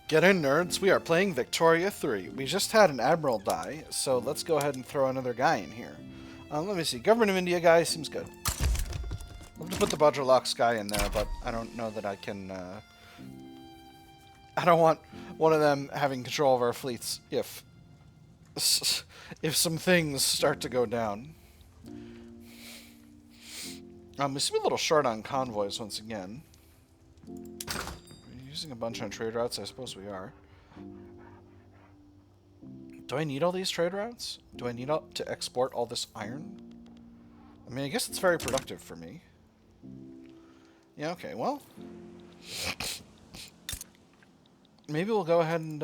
Get in, nerds. We are playing Victoria 3. We just had an admiral die, so let's go ahead and throw another guy in here. Let me see. Government of India guy seems good. I'll have to put the Bajralox guy in there, but I don't know that I can... I don't want one of them having control of our fleets if some things start to go down. We seem a little short on convoys once again. We're using a bunch on trade routes? I suppose we are. Do I need all these trade routes? Do I need to export all this iron? I mean, I guess it's very productive for me. Yeah, okay, well... Maybe we'll go ahead and,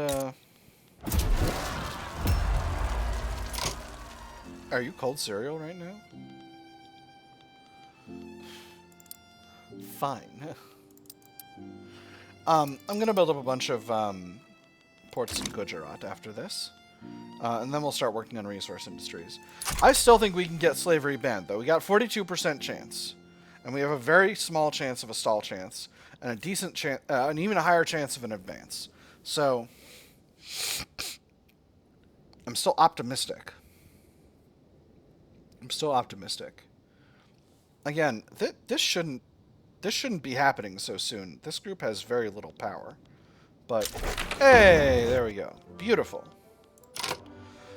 Are you cold cereal right now? Fine. I'm gonna build up a bunch of, ports in Gujarat after this. And then we'll start working on resource industries. I still think we can get slavery banned, though. We got 42% chance. And we have a very small chance of a stall chance. And a decent chance, an even higher chance of an advance. So, I'm still optimistic. Again, this shouldn't be happening so soon. This group has very little power. But, hey, there we go. Beautiful.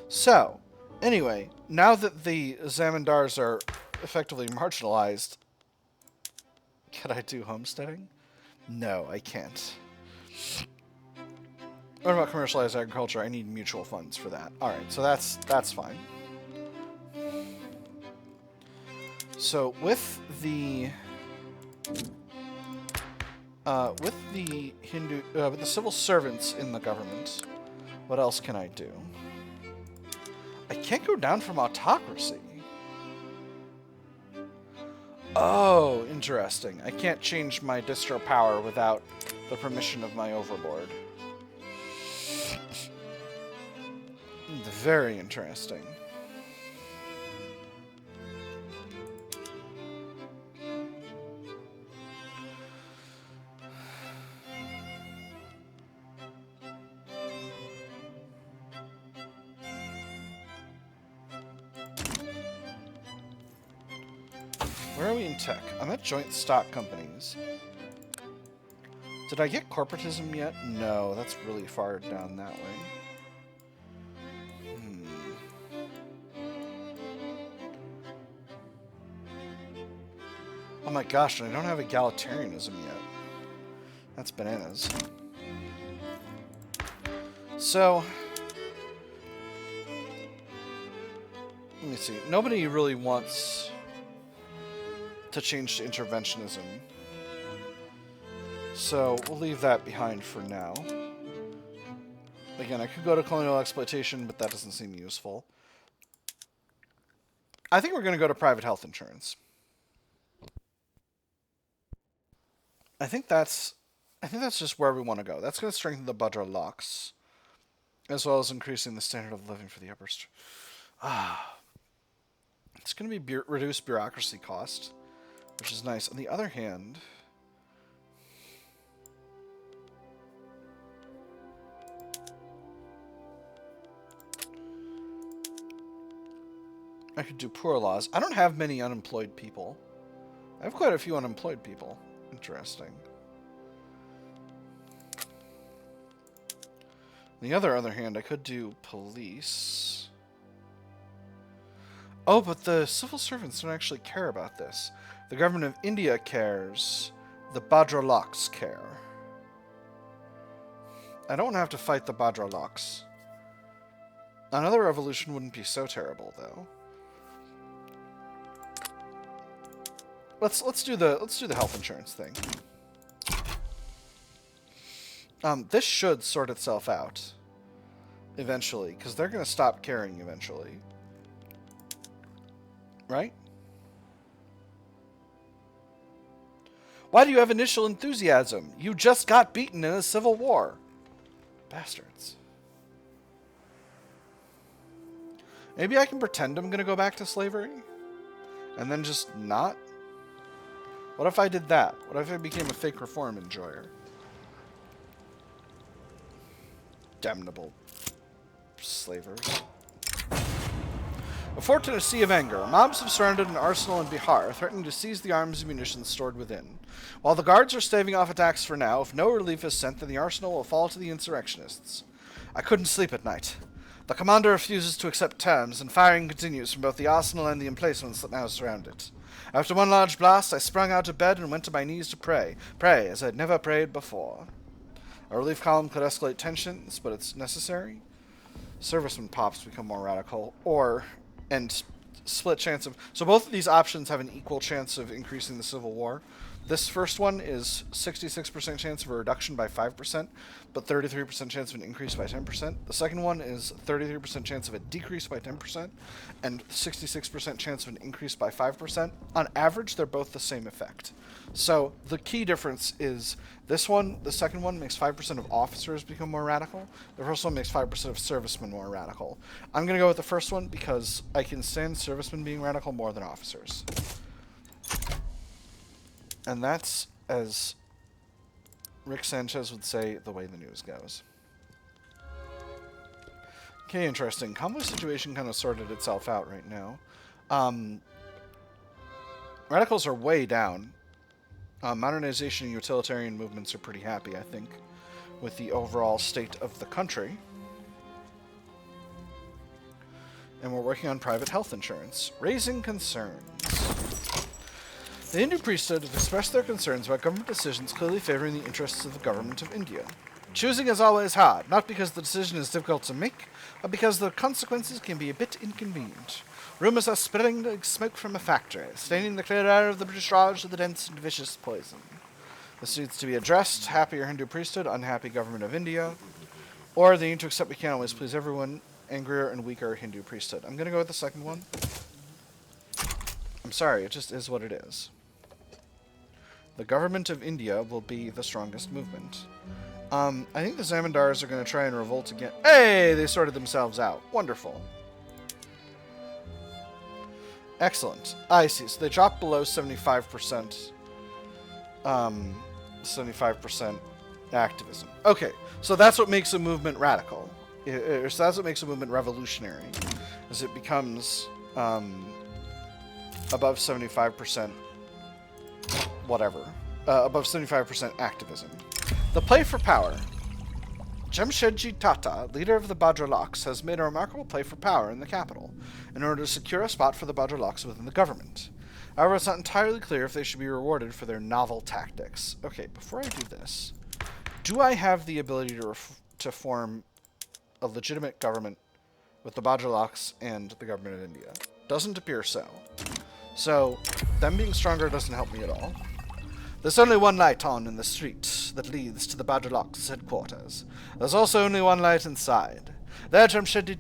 So, anyway, now that the Zamindars are effectively marginalized, can I do homesteading? No, I can't. What about commercialized agriculture? I need mutual funds for that. Alright, so that's fine. So with the with the civil servants in the government, what else can I do? I can't go down from autocracy. Oh, interesting. I can't change my distro power without the permission of my overlord. Very interesting. Where are we in tech? I'm at joint stock companies. Did I get corporatism yet? No, that's really far down that way. Oh my gosh, I don't have egalitarianism yet. That's bananas. So, let me see. Nobody really wants to change to interventionism. So, we'll leave that behind for now. Again, I could go to colonial exploitation, but that doesn't seem useful. I think we're going to go to private health insurance. I think that's just where we want to go. That's going to strengthen the Bajralox, as well as increasing the standard of living for the upper. It's going to be reduced bureaucracy cost, which is nice. On the other hand, I could do poor laws. I don't have many unemployed people. I have quite a few unemployed people. Interesting. On the other hand, I could do police. Oh, but the civil servants don't actually care about this. The government of India cares. The Bajralox care. I don't have to fight the Bajralox. Another revolution wouldn't be so terrible, though. Let's do the health insurance thing. This should sort itself out eventually, because they're going to stop caring eventually. Right? Why do you have initial enthusiasm? You just got beaten in a civil war. Bastards. Maybe I can pretend I'm going to go back to slavery? And then just not? What if I did that? What if I became a fake reform enjoyer? Damnable slavers. A fort in a sea of anger. Mobs have surrounded an arsenal in Bihar, threatening to seize the arms and munitions stored within. While the guards are staving off attacks for now, if no relief is sent, then the arsenal will fall to the insurrectionists. I couldn't sleep at night. The commander refuses to accept terms, and firing continues from both the arsenal and the emplacements that now surround it. After one large blast, I sprung out of bed and went to my knees to pray as I'd never prayed before. A relief column could escalate tensions, but it's necessary. Servicemen pops become more radical, and split chance of... So both of these options have an equal chance of increasing the Civil War. This first one is 66% chance of a reduction by 5%, but 33% chance of an increase by 10%. The second one is 33% chance of a decrease by 10%, and 66% chance of an increase by 5%. On average, they're both the same effect. So the key difference is this one, the second one, makes 5% of officers become more radical. The first one makes 5% of servicemen more radical. I'm going to go with the first one because I can stand servicemen being radical more than officers. And that's, as Rick Sanchez would say, the way the news goes. Okay, interesting. Convoy situation kind of sorted itself out right now. Radicals are way down. Modernization and utilitarian movements are pretty happy, I think, with the overall state of the country. And we're working on private health insurance. Raising concerns. The Hindu priesthood have expressed their concerns about government decisions clearly favoring the interests of the government of India. Choosing is always hard, not because the decision is difficult to make, but because the consequences can be a bit inconvenient. Rumors are spreading like smoke from a factory, staining the clear air of the British Raj with a dense and vicious poison. This needs to be addressed. Happier Hindu priesthood, unhappy government of India. Or they need to accept we can't always please everyone, angrier and weaker Hindu priesthood. I'm going to go with the second one. I'm sorry, it just is what it is. The government of India will be the strongest movement. I think the Zamindars are going to try and revolt again. Hey, they sorted themselves out. Wonderful. Excellent. I see. So they dropped below 75%. 75% activism. Okay, so that's what makes a movement radical. So that's what makes a movement revolutionary, as it becomes above 75%. Whatever. Above 75% activism. The play for power. Jamshedji Tata, leader of the Bhadralaks, has made a remarkable play for power in the capital, in order to secure a spot for the Bhadralaks within the government. However, it's not entirely clear if they should be rewarded for their novel tactics. Okay, before I do this, do I have the ability to form a legitimate government with the Bhadralaks and the government of India? Doesn't appear so. So, them being stronger doesn't help me at all. There's only one light on in the street that leads to the Bhadralaks' headquarters. There's also only one light inside. There, Jamshedji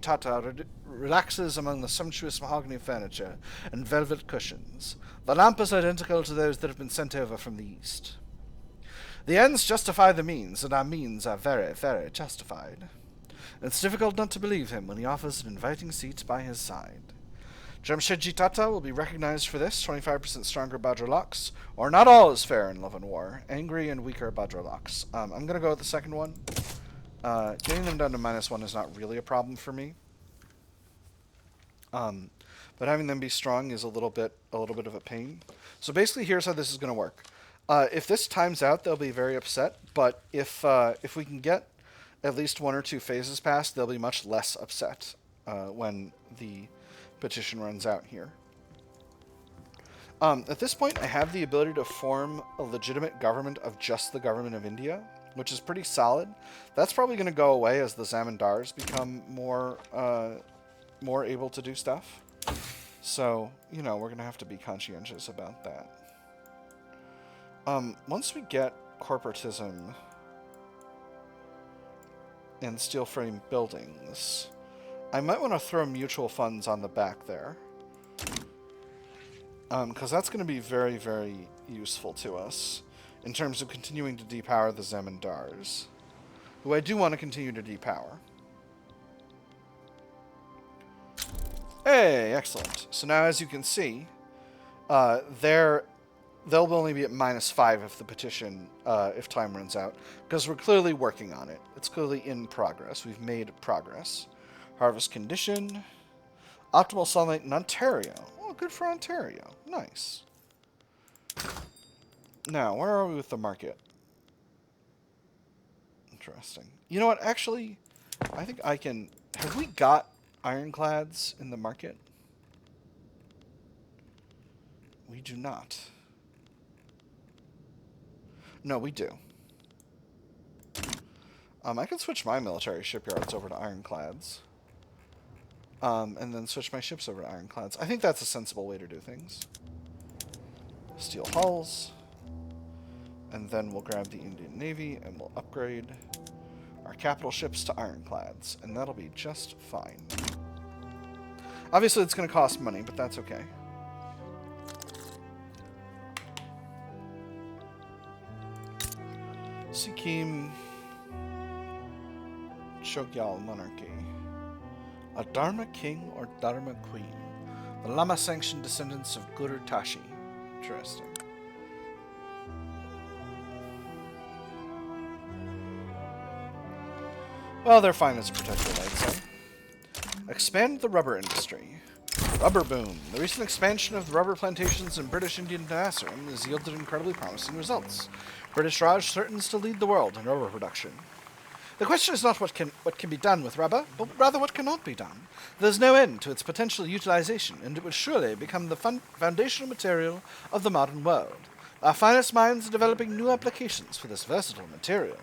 Tata relaxes among the sumptuous mahogany furniture and velvet cushions. The lamp is identical to those that have been sent over from the east. The ends justify the means, and our means are very, very justified. It's difficult not to believe him when he offers an inviting seat by his side. Jamshedji Tata will be recognized for this, 25% stronger Bhadralaks, or not all is fair in love and war, angry and weaker Bhadralaks. I'm going to go with the second one. Getting them down to -1 is not really a problem for me. But having them be strong is a little bit of a pain. So basically here's how this is going to work. If this times out, they'll be very upset, but if we can get at least 1 or 2 phases passed, they'll be much less upset when the petition runs out here. At this point, I have the ability to form a legitimate government of just the government of India, which is pretty solid. That's probably going to go away as the Zamindars become more able to do stuff. So, we're going to have to be conscientious about that. Once we get corporatism and steel frame buildings, I might want to throw mutual funds on the back there. Because that's going to be very, very useful to us in terms of continuing to depower the Zamindars, who I do want to continue to depower. Hey, excellent. So now, as you can see, their they'll only be at -5 if the petition, if time runs out, because we're clearly working on it. It's clearly in progress. We've made progress. Harvest condition. Optimal sunlight in Ontario. Oh, good for Ontario. Nice. Now, where are we with the market? Interesting. You know what? Actually, I think I can... Have we got ironclads in the market? We do not. No, we do. I can switch my military shipyards over to ironclads. And then switch my ships over to ironclads. I think that's a sensible way to do things. Steel hulls. And then we'll grab the Indian Navy and we'll upgrade our capital ships to ironclads. And that'll be just fine. Obviously, it's going to cost money, but that's okay. Sikkim Chogyal monarchy. A Dharma king or Dharma queen. The Lama-sanctioned descendants of Guru Tashi. Interesting. Well, they're fine as a protectorate, I'd say. Expand the rubber industry. Rubber boom. The recent expansion of the rubber plantations in British Indian Navasaram has yielded incredibly promising results. British Raj threatens to lead the world in rubber production. The question is not what can be done with rubber, but rather what cannot be done. There's no end to its potential utilization, and it would surely become the foundational material of the modern world. Our finest minds are developing new applications for this versatile material.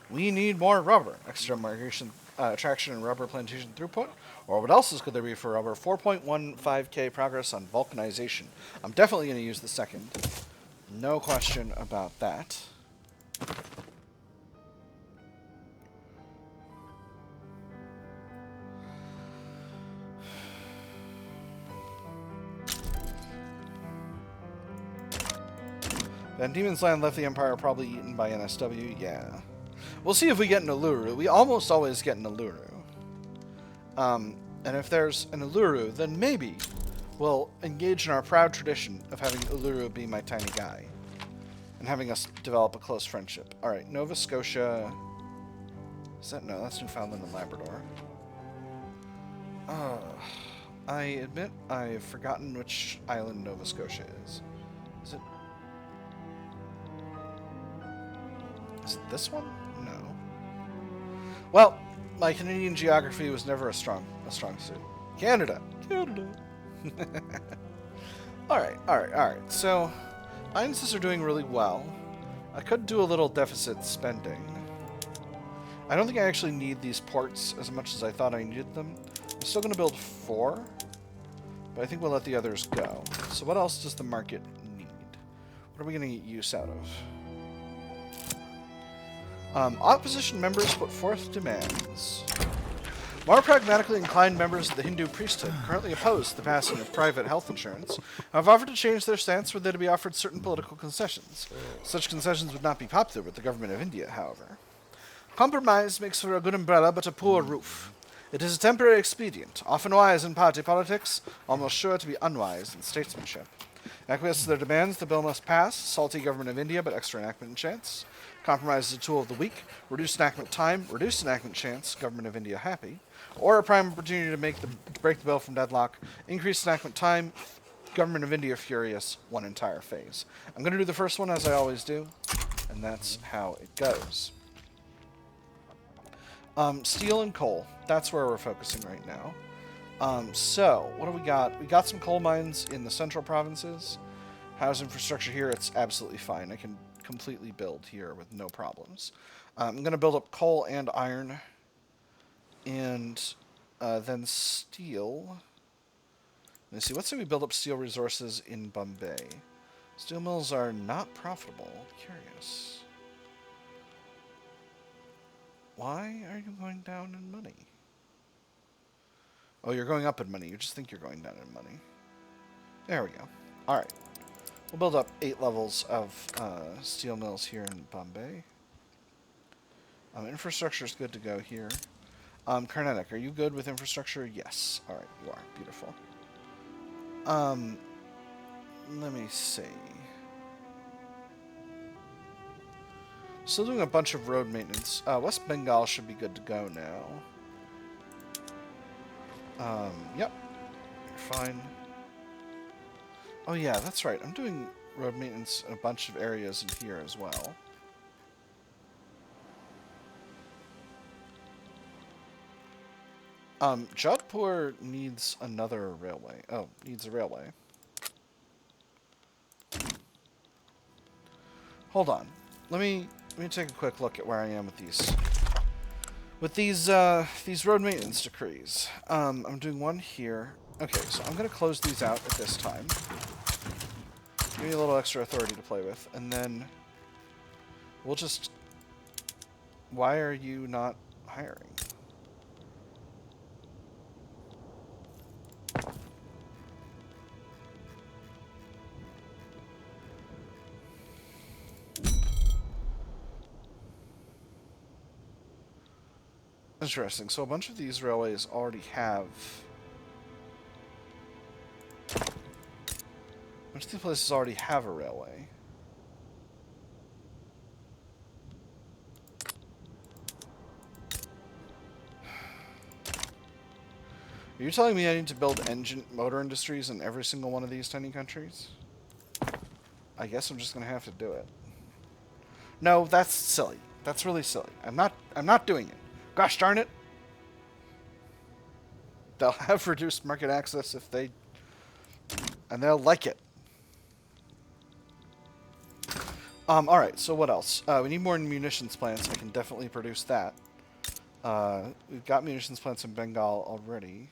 We need more rubber. Extra migration traction and rubber plantation throughput. Or what else could there be for rubber? 4.15k progress on vulcanization. I'm definitely going to use the second. No question about that. Van Diemen's Land left the Empire probably eaten by NSW. Yeah. We'll see if we get an Uluru. We almost always get an Uluru. And if there's an Uluru, then maybe we'll engage in our proud tradition of having Uluru be my tiny guy. And having us develop a close friendship. Alright, Nova Scotia... Is that... No, that's Newfoundland and Labrador. I admit I've forgotten which island Nova Scotia is. Is it... Is it this one? No. Well, my Canadian geography was never a strong suit. Canada! Canada! Alright. So, alliances are doing really well. I could do a little deficit spending. I don't think I actually need these ports as much as I thought I needed them. I'm still going to build 4, but I think we'll let the others go. So what else does the market need? What are we going to get use out of? Opposition members put forth demands. More pragmatically inclined members of the Hindu priesthood, currently opposed to the passing of private health insurance, have offered to change their stance were they to be offered certain political concessions. Such concessions would not be popular with the government of India, however. Compromise makes for a good umbrella but a poor roof. It is a temporary expedient, often wise in party politics, almost sure to be unwise in statesmanship. Acquiesce to their demands, the bill must pass. Salty government of India, but extra enactment chance. Compromise is a tool of the weak. Reduce enactment time, reduce enactment chance, government of India happy. Or a prime opportunity to break the bill from deadlock. Increase enactment time, government of India furious, one entire phase. I'm going to do the first one as I always do, and that's how it goes. Steel and coal. That's where we're focusing right now. So, what do we got? We got some coal mines in the central provinces. House infrastructure here, it's absolutely fine. I can completely build here with no problems. I'm going to build up coal and iron. And then steel. Let's see, let's say we build up steel resources in Bombay. Steel mills are not profitable. Curious. Why are you going down in money? Oh, you're going up in money. You just think you're going down in money. There we go. Alright. We'll build up 8 levels of steel mills here in Bombay. Infrastructure is good to go here. Karnatic, are you good with infrastructure? Yes. Alright, you are. Beautiful. Let me see. Still doing a bunch of road maintenance. West Bengal should be good to go now. Yep. You're fine. Oh yeah, that's right. I'm doing road maintenance in a bunch of areas in here as well. Jodhpur needs another railway. Oh, needs a railway. Hold on. Let me take a quick look at where I am with these road maintenance decrees. I'm doing one here. Okay, so I'm gonna close these out at this time. Give me a little extra authority to play with, and then we'll just... Why are you not hiring? Interesting. So a bunch of these railways already have... A bunch of these places already have a railway. Are you telling me I need to build motor industries in every single one of these tiny countries? I guess I'm just gonna have to do it. No, that's silly. That's really silly. I'm not doing it. Gosh darn it. They'll have reduced market access if they... And they'll like it. Alright, so what else? We need more munitions plants. I can definitely produce that. We've got munitions plants in Bengal already.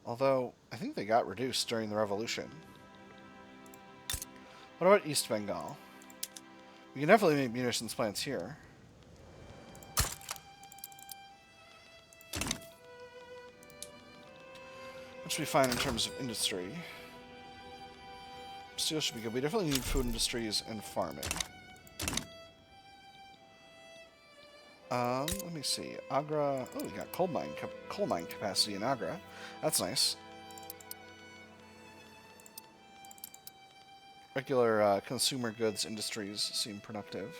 Although, I think they got reduced during the revolution. What about East Bengal? We can definitely make munitions plants here. Which should be fine in terms of industry. Steel should be good. We definitely need food industries and farming. Let me see. Agra. Oh, we got coal mine capacity in Agra. That's nice. Regular consumer goods industries seem productive.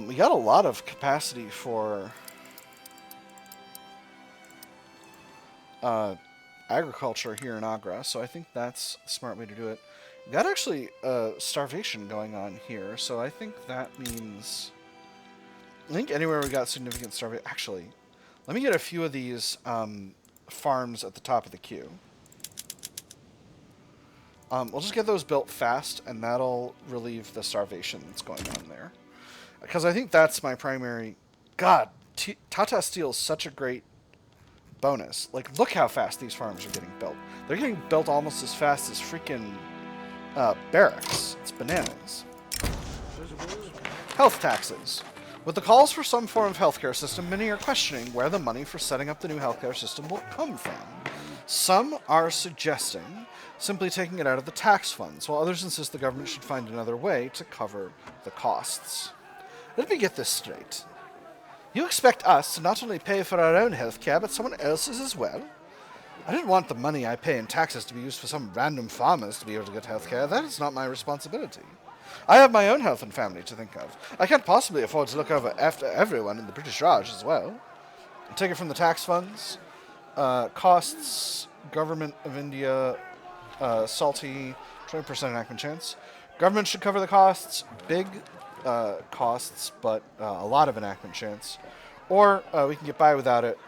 We got a lot of capacity for agriculture here in Agra, so I think that's a smart way to do it. We got actually starvation going on here, so I think that means... I think anywhere we got significant starvation... Actually, let me get a few of these farms at the top of the queue. We'll just get those built fast, and that'll relieve the starvation that's going on there. Because I think that's my primary... God, Tata Steel is such a great bonus. Like, look how fast these farms are getting built. They're getting built almost as fast as freaking barracks. It's bananas. Health taxes. With the calls for some form of healthcare system, many are questioning where the money for setting up the new healthcare system will come from. Some are suggesting simply taking it out of the tax funds, while others insist the government should find another way to cover the costs. Let me get this straight. You expect us to not only pay for our own healthcare, but someone else's as well? I don't want the money I pay in taxes to be used for some random farmers to be able to get healthcare. That is not my responsibility. I have my own health and family to think of. I can't possibly afford to look over after everyone in the British Raj as well. Take it from the tax funds. Costs, Government of India, salty, 20% enactment chance. Government should cover the costs. Big costs, but a lot of enactment chance. Or we can get by without it.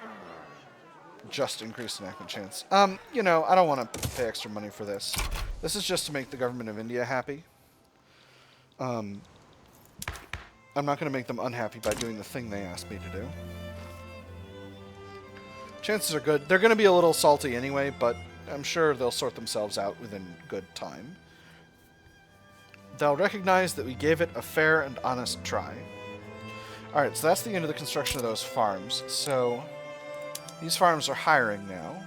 Just increased enactment chance. You know, I don't want to pay extra money for this. This is just to make the Government of India happy. I'm not going to make them unhappy by doing the thing they asked me to do. Chances are good. They're going to be a little salty anyway, but I'm sure they'll sort themselves out within good time. They'll recognize that we gave it a fair and honest try. Alright, so that's the end of the construction of those farms. So, these farms are hiring now.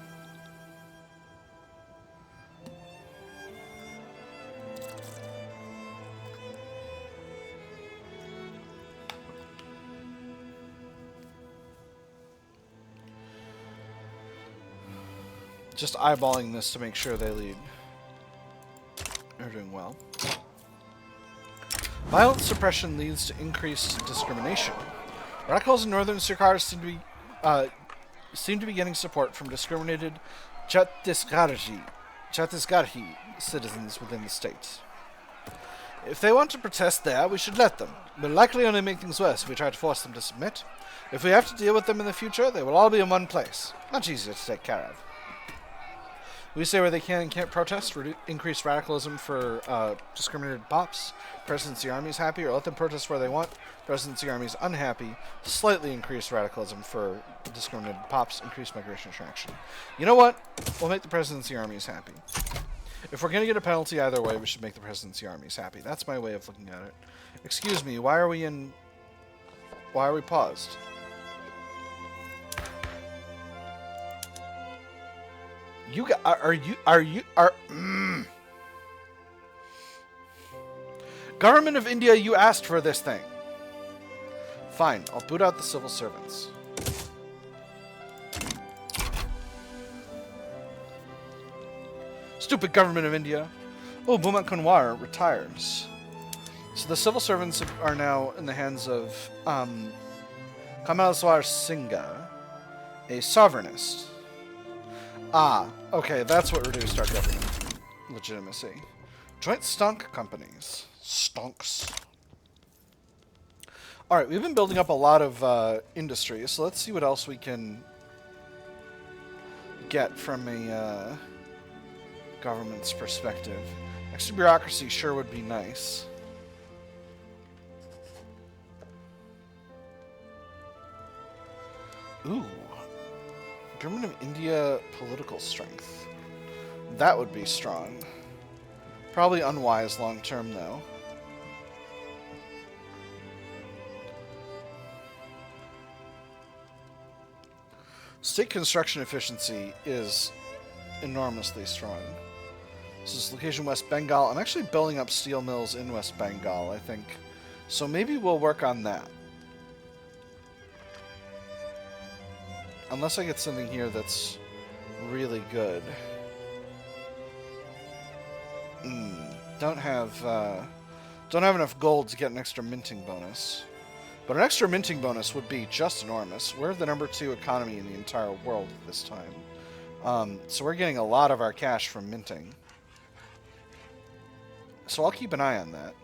Just eyeballing this to make sure they lead. They're doing well. Violent suppression leads to increased discrimination. Radicals in northern Sirkar seem to be getting support from discriminated Chhattisgarhi citizens within the state. If they want to protest there, we should let them. We'll likely only make things worse if we try to force them to submit. If we have to deal with them in the future, they will all be in one place. Much easier to take care of. We say where they can and can't protest, increase radicalism for discriminated pops, presidency armies happy, or let them protest where they want, presidency armies unhappy, slightly increase radicalism for discriminated pops, increase migration attraction. You know what? We'll make the presidency armies happy. If we're going to get a penalty either way, we should make the presidency armies happy. That's my way of looking at it. Excuse me, why are we paused? Government of India, you asked for this thing. Fine, I'll boot out the civil servants. Stupid government of India. Oh, Bhumat Kunwar retires. So the civil servants are now in the hands of Kamalswar Singha, a sovereignist. Ah, okay, that's what reduced our government legitimacy. Joint stonk companies. Stonks. Alright, we've been building up a lot of industry, so let's see what else we can get from a government's perspective. Extra bureaucracy sure would be nice. Ooh. Government of India political strength. That would be strong. Probably unwise long term, though. State construction efficiency is enormously strong. This is location West Bengal. I'm actually building up steel mills in West Bengal, I think. So maybe we'll work on that. Unless I get something here that's really good. Don't have enough gold to get an extra minting bonus. But an extra minting bonus would be just enormous. We're the #2 economy in the entire world at this time. So we're getting a lot of our cash from minting. So I'll keep an eye on that.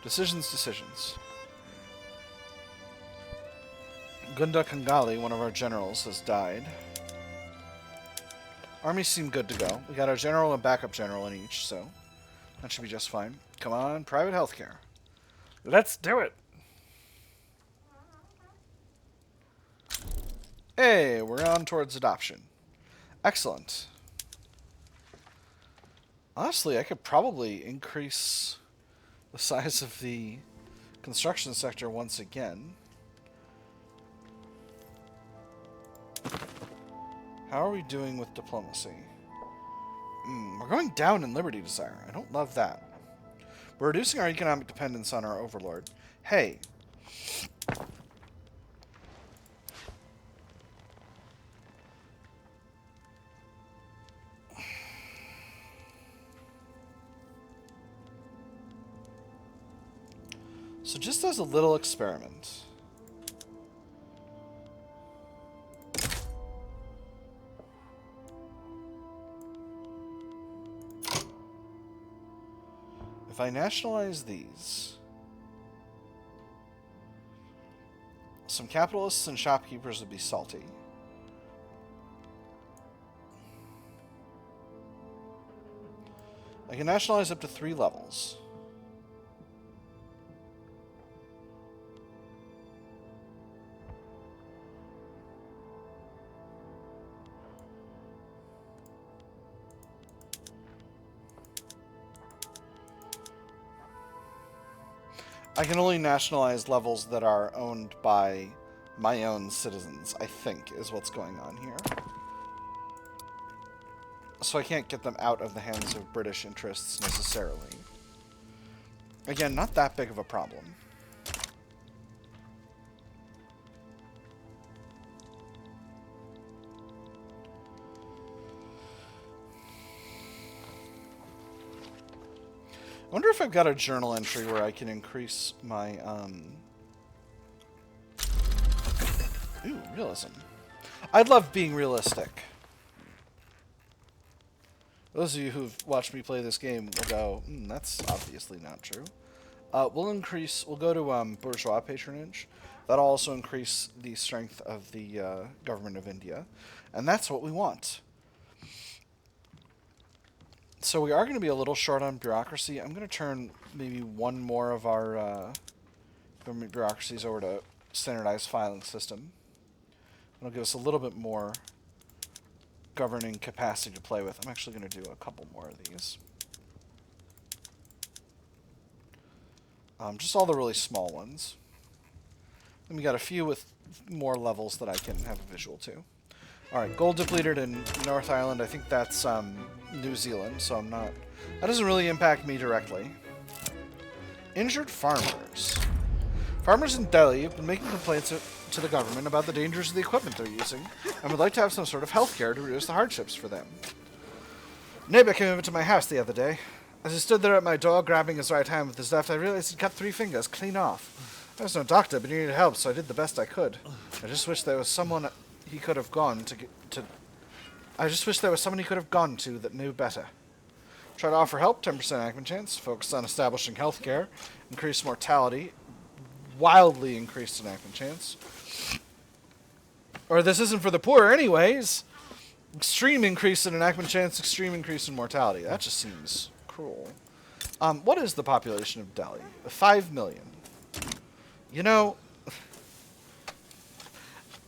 Decisions. Gunda Kangali, one of our generals, has died. Armies seem good to go. We got our general and backup general in each, so that should be just fine. Come on, private healthcare. Let's do it! Hey, we're on towards adoption. Excellent. Honestly, I could probably increase the size of the construction sector once again. How are we doing with diplomacy? We're going down in liberty desire. I don't love that. We're reducing our economic dependence on our overlord. Hey. So just as a little experiment. If I nationalize these, some capitalists and shopkeepers would be salty. I can nationalize up to 3 levels. I can only nationalize levels that are owned by my own citizens, I think, is what's going on here. So I can't get them out of the hands of British interests necessarily. Again, not that big of a problem. I wonder if I've got a journal entry where I can increase my, Ooh, realism. I'd love being realistic. Those of you who've watched me play this game will go, that's obviously not true. We'll go to bourgeois patronage. That'll also increase the strength of the government of India. And that's what we want. So we are going to be a little short on bureaucracy. I'm going to turn maybe one more of our government bureaucracies over to standardized filing system. It'll give us a little bit more governing capacity to play with. I'm actually going to do a couple more of these. Just all the really small ones. Then we got a few with more levels that I can have a visual to. Alright, gold depleted in North Island. I think that's New Zealand, so I'm not... That doesn't really impact me directly. Injured farmers. Farmers in Delhi have been making complaints to the government about the dangers of the equipment they're using, and would like to have some sort of health care to reduce the hardships for them. A neighbor came over to my house the other day. As he stood there at my door, grabbing his right hand with his left, I realized he'd cut 3 fingers clean off. I was no doctor, but he needed help, so I did the best I could. I just wish there was someone he could have gone to that knew better. Try to offer help, 10% enactment chance, focus on establishing health care, increase mortality, wildly increased enactment chance. Or this isn't for the poor anyways. Extreme increase in enactment chance, extreme increase in mortality. That just seems cruel. What is the population of Delhi? 5 million. You know...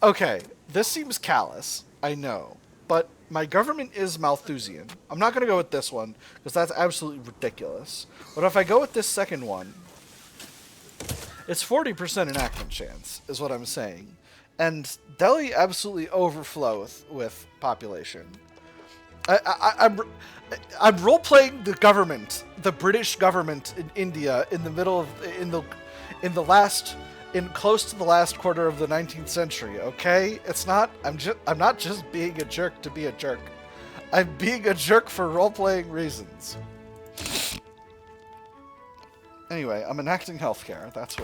Okay, this seems callous, I know. But my government is Malthusian. I'm not going to go with this one, because that's absolutely ridiculous. But if I go with this second one, it's 40% enactment chance, is what I'm saying. And Delhi absolutely overflows with population. I'm role-playing the government, the British government in India, in the middle of close to the last quarter of the 19th century. Okay, I'm not just being a jerk to be a jerk. I'm being a jerk for role-playing reasons. Anyway, I'm enacting healthcare. That's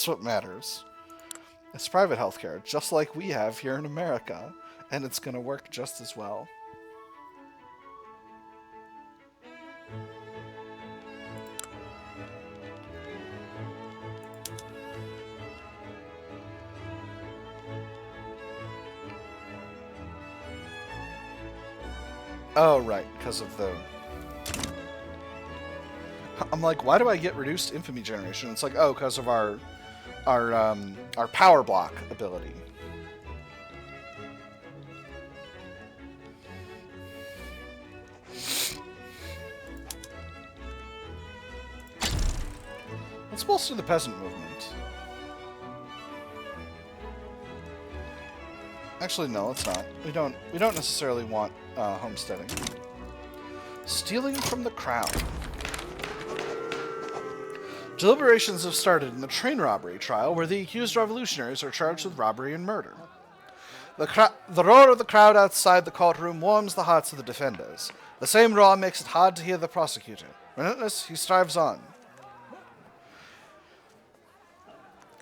what matters. It's private healthcare, just like we have here in America, and it's going to work just as well. Oh, right, because of the... I'm like, why do I get reduced infamy generation? It's like, oh, because of our power block ability. Let's bolster the peasant movement. Actually, no, let's not. We don't necessarily want homesteading. Stealing from the crown. Deliberations have started in the train robbery trial, where the accused revolutionaries are charged with robbery and murder. The roar of the crowd outside the courtroom warms the hearts of the defenders. The same roar makes it hard to hear the prosecutor. Relentless, he strives on.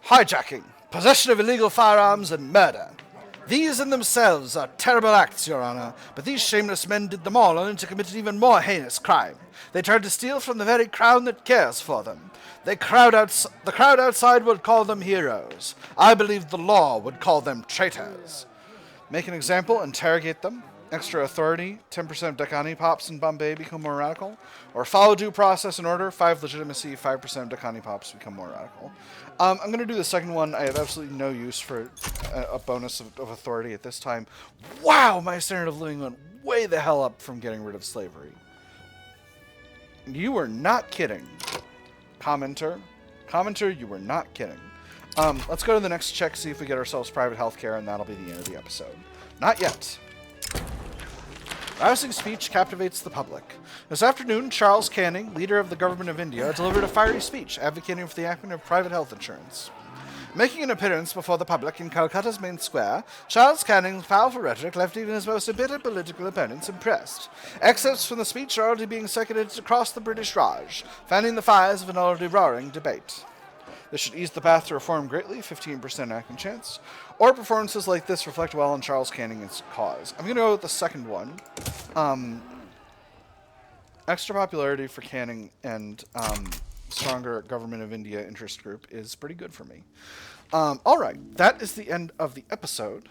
Hijacking, possession of illegal firearms, and murder. These in themselves are terrible acts, Your Honor, but these shameless men did them all only to commit an even more heinous crime. They tried to steal from the very crown that cares for them. The crowd outside would call them heroes. I believe the law would call them traitors. Make an example, interrogate them. Extra authority, 10% Decani pops in Bombay become more radical. Or follow due process and order, 5 legitimacy, 5% Decani pops become more radical. I'm going to do the second one. I have absolutely no use for a bonus of authority at this time. Wow, my standard of living went way the hell up from getting rid of slavery. You were not kidding. Commenter, you were not kidding. Let's go to the next check, see if we get ourselves private healthcare, and that'll be the end of the episode. Not yet. Rousing speech captivates the public. This afternoon, Charles Canning, leader of the Government of India, delivered a fiery speech advocating for the enactment of private health insurance. Making an appearance before the public in Calcutta's main square, Charles Canning's powerful rhetoric left even his most embittered political opponents impressed. Excerpts from the speech are already being circulated across the British Raj, fanning the fires of an already roaring debate. This should ease the path to reform greatly, 15% enactment chance. Or performances like this reflect well on Charles Canning's cause. I'm going to go with the second one. Extra popularity for Canning and stronger Government of India interest group is pretty good for me. Alright, that is the end of the episode.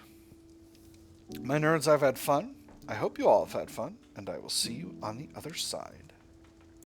My nerds, I've had fun. I hope you all have had fun, and I will see you on the other side.